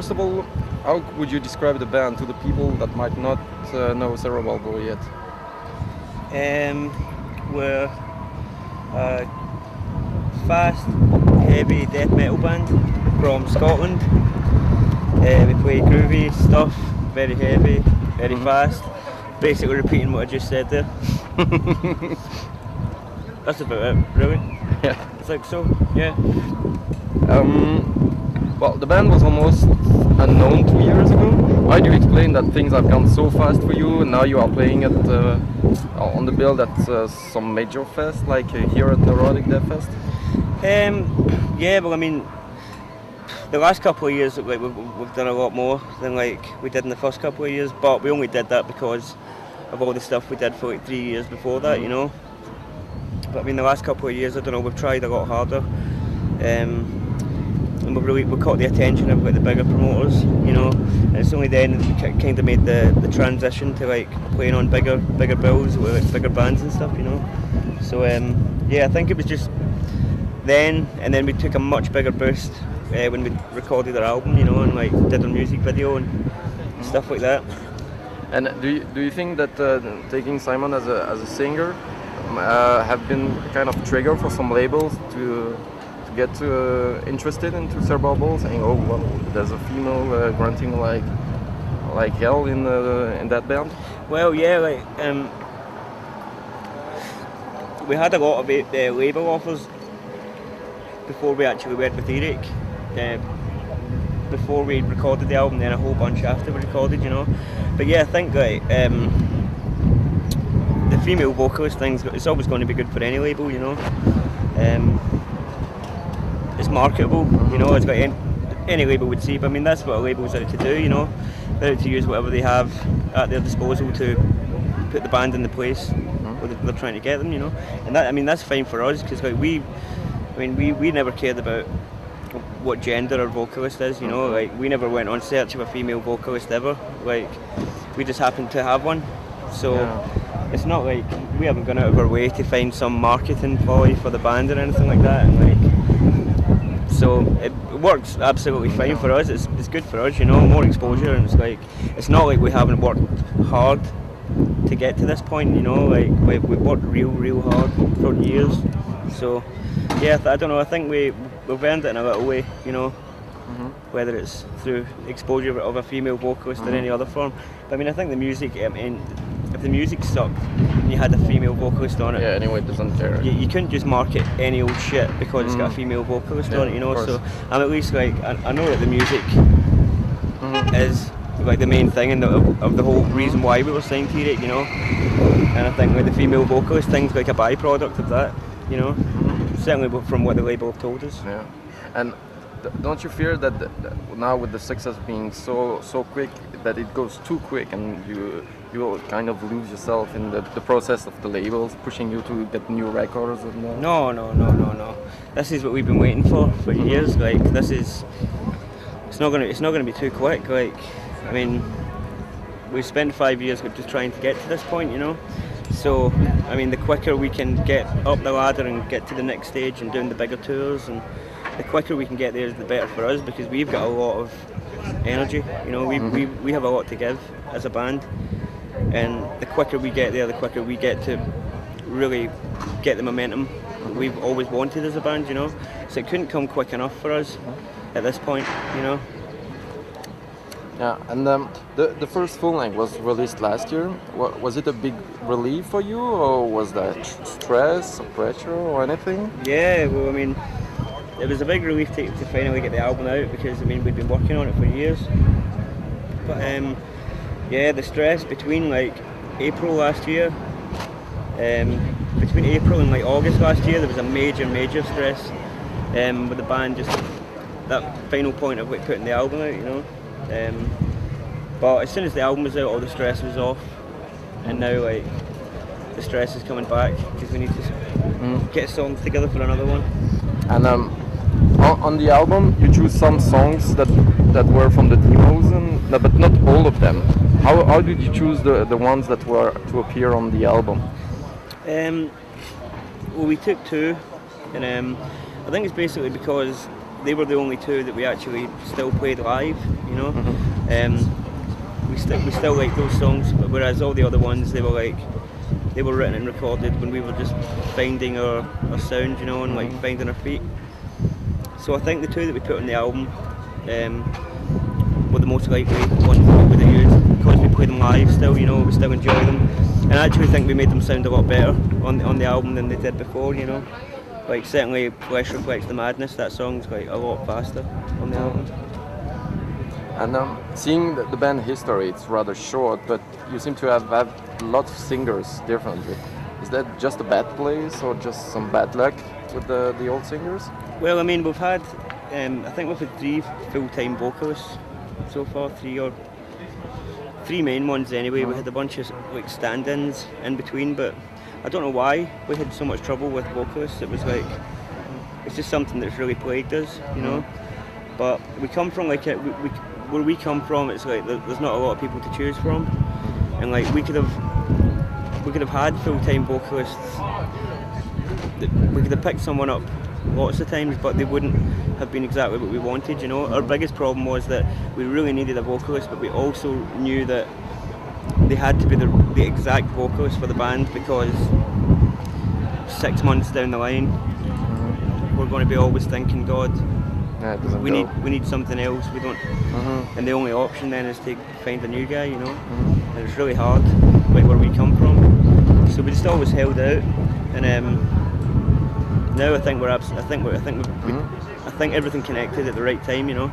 first of all, how would you describe the band to the people that might not know Cerebral yet? We're a fast, heavy death metal band from Scotland. We play groovy stuff, very heavy, very fast. Basically repeating what I just said there. That's about it, really. Yeah. I think so, yeah. Well, the band was almost unknown 2 years ago. Why do you explain that things have gone so fast for you and now you are playing at on the bill at some major fest, like here at Neurotic Deathfest? Yeah, well, I mean, the last couple of years, like we've done a lot more than like we did in the first couple of years, but we only did that because of all the stuff we did for like 3 years before that, you know. But I mean, the last couple of years, I don't know, we've tried a lot harder, and we caught the attention of like the bigger promoters, you know. And it's only then we kind of made the transition to like playing on bigger bills with like bigger bands and stuff, you know. So yeah, I think it was just then, and then we took a much bigger boost when we recorded our album, you know, and like did a music video and stuff like that. And do you think that taking Simon as a singer have been kind of trigger for some labels to get interested into Cerebral, saying, oh well, there's a female grunting like hell in that band? Well, yeah, like we had a lot of label offers before we actually went with Eric. Before we recorded the album, then a whole bunch after we recorded, you know. But yeah, I think like the female vocalist thing's it's always going to be good for any label, you know. It's marketable, you know. It's got any label would see, but I mean that's what a label's out to do, you know. They're out to use whatever they have at their disposal to put the band in the place where they're trying to get them, you know. And that, I mean, that's fine for us because like we never cared about what gender our vocalist is, you know. Like we never went on search of a female vocalist ever. Like we just happened to have one, so it's not like we haven't gone out of our way to find some marketing ploy for the band or anything like that. And like, so it works absolutely fine for us. It's good for us, you know. More exposure, and it's not like we haven't worked hard to get to this point, you know. Like we've worked real hard for years. So yeah, I don't know. I think we've earned it in a little way, you know. Whether it's through exposure of a female vocalist or any other form. But I mean, I think the music. I mean, if the music sucked and you had a female vocalist on it, yeah, anyway, it doesn't care. You couldn't just market any old shit because it's got a female vocalist on it, you know. So I'm at least like I know that the music is like the main thing and of the whole reason why we were signed to it, you know. And I think like the female vocalist thing's like a byproduct of that, you know. Certainly from what the label have told us. Yeah, and don't you fear that now with the success being so quick that it goes too quick and you will kind of lose yourself in the process of the labels pushing you to get new records and No. This is what we've been waiting for years. Like this is, it's not gonna be too quick. Like I mean, we've spent 5 years just trying to get to this point, you know. So, I mean, the quicker we can get up the ladder and get to the next stage and doing the bigger tours, and the quicker we can get there, the better for us because we've got a lot of energy. You know, we have a lot to give as a band, and the quicker we get there, the quicker we get to really get the momentum we've always wanted as a band. You know, so it couldn't come quick enough for us at this point. You know. Yeah, and the first full length was released last year. Was it a big relief for you, or was that stress, or pressure, or anything? Yeah, well, I mean, it was a big relief to finally get the album out because I mean we'd been working on it for years. But yeah, the stress between like April last year, between April and like August last year, there was a major stress with the band, just that final point of like putting the album out, you know. But as soon as the album was out, all the stress was off, and now like the stress is coming back because we need to get songs together for another one. And on the album, you choose some songs that were from the demos, but not all of them. How did you choose the ones that were to appear on the album? Well, we took two, and I think it's basically because they were the only two that we actually still played live, you know. We still like those songs, but whereas all the other ones, they were written and recorded when we were just finding our sound, you know, and like finding our feet. So I think the two that we put on the album were the most likely ones that we would have used, because we play them live still, you know, we still enjoy them. And I actually think we made them sound a lot better on the album than they did before, you know. Like certainly Flesh Reflects the Madness, that song's like a lot faster on the album. And seeing the band history, it's rather short, but you seem to have lots of singers differently. Is that just a bad place or just some bad luck with the old singers? Well, I mean, we've had, I think we've had 3 full-time vocalists so far, 3 main ones anyway. We had a bunch of like stand-ins in between, but I don't know why we had so much trouble with vocalists. It was like, it's just something that's really plagued us, you know. But we come from like where we come from, it's like there's not a lot of people to choose from, and like we could have had full-time vocalists. We could have picked someone up lots of times, but they wouldn't have been exactly what we wanted, you know. Our biggest problem was that we really needed a vocalist, but we also knew that they had to be the exact vocalist for the band, because 6 months down the line we're going to be always thinking, God, we need something else. We don't, and the only option then is to find a new guy, you know. And it's really hard, like where we come from. So we just always held out, and now I think I think everything connected at the right time, you know,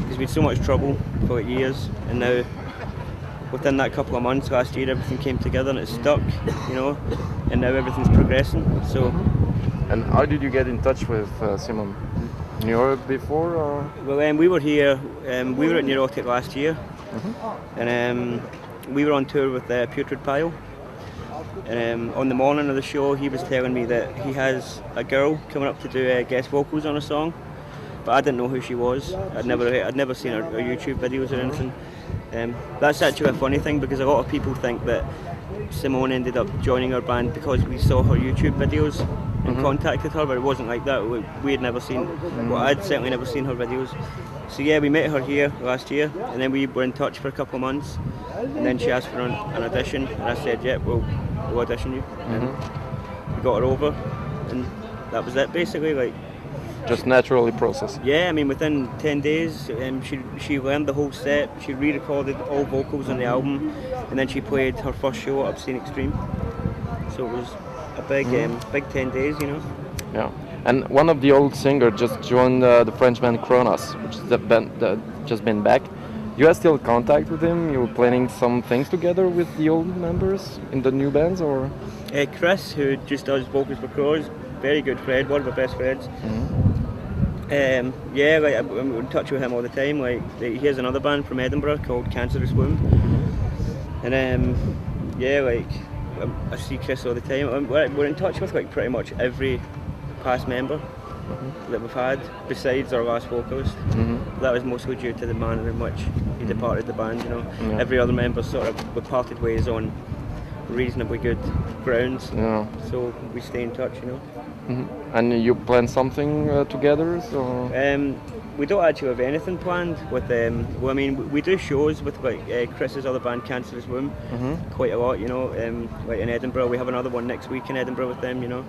because we had so much trouble for like years, and now within that couple of months last year, everything came together and it stuck, you know, and now everything's progressing. So. And how did you get in touch with Simon? Knew her before? Or? Well, we were here. We were at Neurotic last year, and we were on tour with Putrid Pile. And on the morning of the show, he was telling me that he has a girl coming up to do guest vocals on a song, but I didn't know who she was. I'd never seen her YouTube videos or anything. That's actually a funny thing, because a lot of people think that Simone ended up joining our band because we saw her YouTube videos and contacted her, but it wasn't like that. We had never seen, well, I'd certainly never seen her videos. So yeah, we met her here last year, and then we were in touch for a couple of months, and then she asked for an audition, and I said, yeah, we'll audition you. And we got her over, and that was it basically. Like, just naturally processed. Yeah, I mean, within 10 days, she learned the whole set. She re-recorded all vocals on the album, and then she played her first show at Obscene Extreme. So it was a big 10 days, you know. Yeah, and one of the old singers just joined the French band Kronos, which is the band that just been back. You are still in contact with him? You were planning some things together with the old members in the new bands, or? Chris, who just does vocals for Kronos, very good friend, one of our best friends. Yeah, like I'm in touch with him all the time. Like, he has another band from Edinburgh called Cancerous Womb, and yeah, like I see Chris all the time. We're in touch with like pretty much every past member that we've had, besides our last vocalist. That was mostly due to the manner in which he departed the band, you know. Yeah. Every other member sort of, we parted ways on reasonably good grounds, so we stay in touch, you know. And you plan something together? So? We don't actually have anything planned with them. Well, I mean, we do shows with like Chris's other band, Cancerous Womb, quite a lot, you know. Like in Edinburgh, we have another one next week in Edinburgh with them, you know.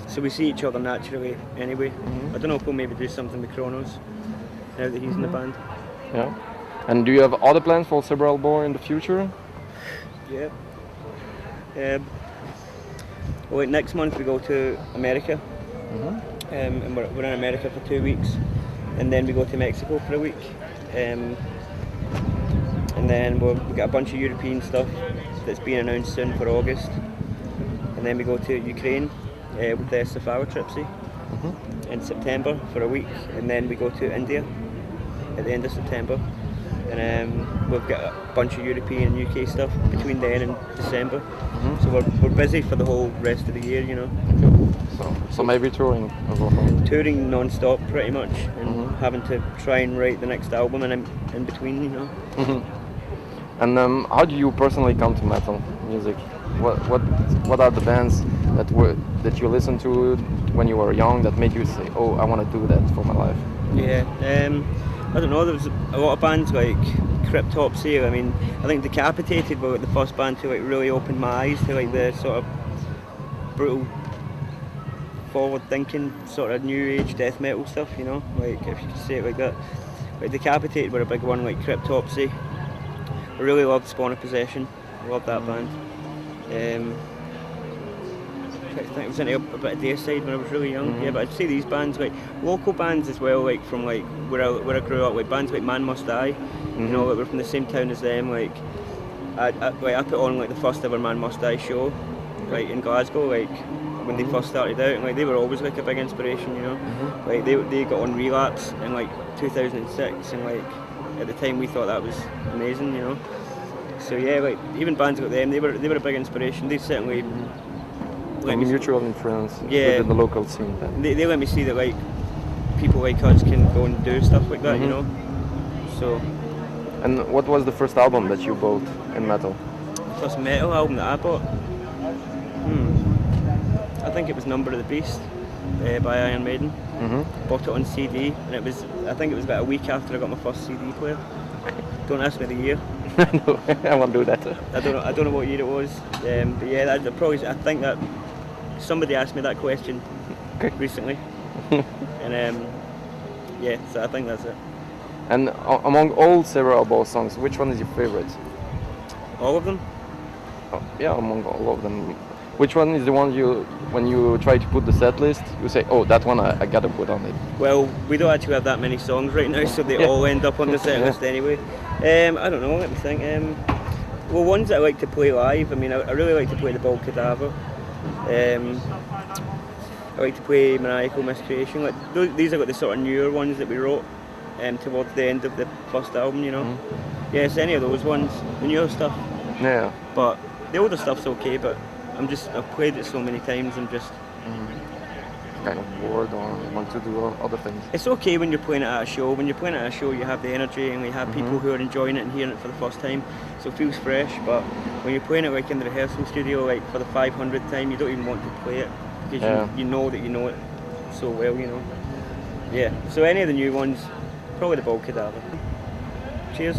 So we see each other naturally anyway. I don't know if we'll maybe do something with Kronos now that he's in the band. Yeah. And do you have other plans for Cerebral Boy in the future? Yeah. Well, next month we go to America, and we're in America for 2 weeks, and then we go to Mexico for a week, and then we've got a bunch of European stuff that's being announced soon for August, and then we go to Ukraine with the Safari Tripsy in September for a week, and then we go to India at the end of September, and we've got a bunch of European and UK stuff between then and December. So we're busy for the whole rest of the year, you know. So maybe touring as well? Touring non-stop pretty much, and having to try and write the next album and in between, you know. And how do you personally come to metal music? What are the bands that you listened to when you were young that made you say, oh, I want to do that for my life? Yeah, I don't know, there was a lot of bands like Cryptopsy. I mean, I think Decapitated were like the first band to like really open my eyes to like the sort of brutal, forward-thinking sort of new age death metal stuff, you know, like if you could say it like that. Like Decapitated were a big one, like Cryptopsy. I really loved Spawn of Possession, loved that band. I think I was into a bit of Dayside when I was really young. Yeah, but I'd say these bands, like local bands as well, like from like where I grew up, like bands like Man Must Die, you know, that were from the same town as them. Like I put on like the first ever Man Must Die show, like in Glasgow, like when they first started out, and like they were always like a big inspiration, you know. Like they got on Relapse in like 2006, and like at the time we thought that was amazing, you know. So yeah, like even bands like them, they were a big inspiration. They certainly. Like mutual influence yeah, within the local scene. Then. They let me see that like people like us can go and do stuff like that, you know. So. And what was the first album that you bought in metal? The first metal album that I bought? I think it was Number of the Beast by Iron Maiden. Bought it on CD, and I think it was about a week after I got my first CD player. Don't ask me the year. No, I won't do that. I don't know what year it was. But yeah, I think that somebody asked me that question recently, and yeah, so I think that's it. And among all Cerebral songs, which one is your favorite? All of them? Oh, yeah, among all of them. Which one is the one when you try to put the set list, you say, oh, that one I gotta put on it? Well, we don't actually have that many songs right now, so they all end up on the set list anyway. I don't know, let me think. Well, ones that I like to play live, I mean, I really like to play the Bald Cadaver. I like to play Maniacal Miscreation. Like these are like the sort of newer ones that we wrote towards the end of the first album, you know. Yes, any of those ones, the newer stuff. Yeah. But the older stuff's okay, but I've played it so many times, I'm just kind of bored or want to do other things. It's okay when you're playing it at a show. When you're playing it at a show, you have the energy and we have people who are enjoying it and hearing it for the first time, so it feels fresh. But when you're playing it like in the rehearsal studio, like for the 500th time, you don't even want to play it because you know that you know it so well, you know. Yeah, so any of the new ones, probably the Bald Cadaver. Cheers.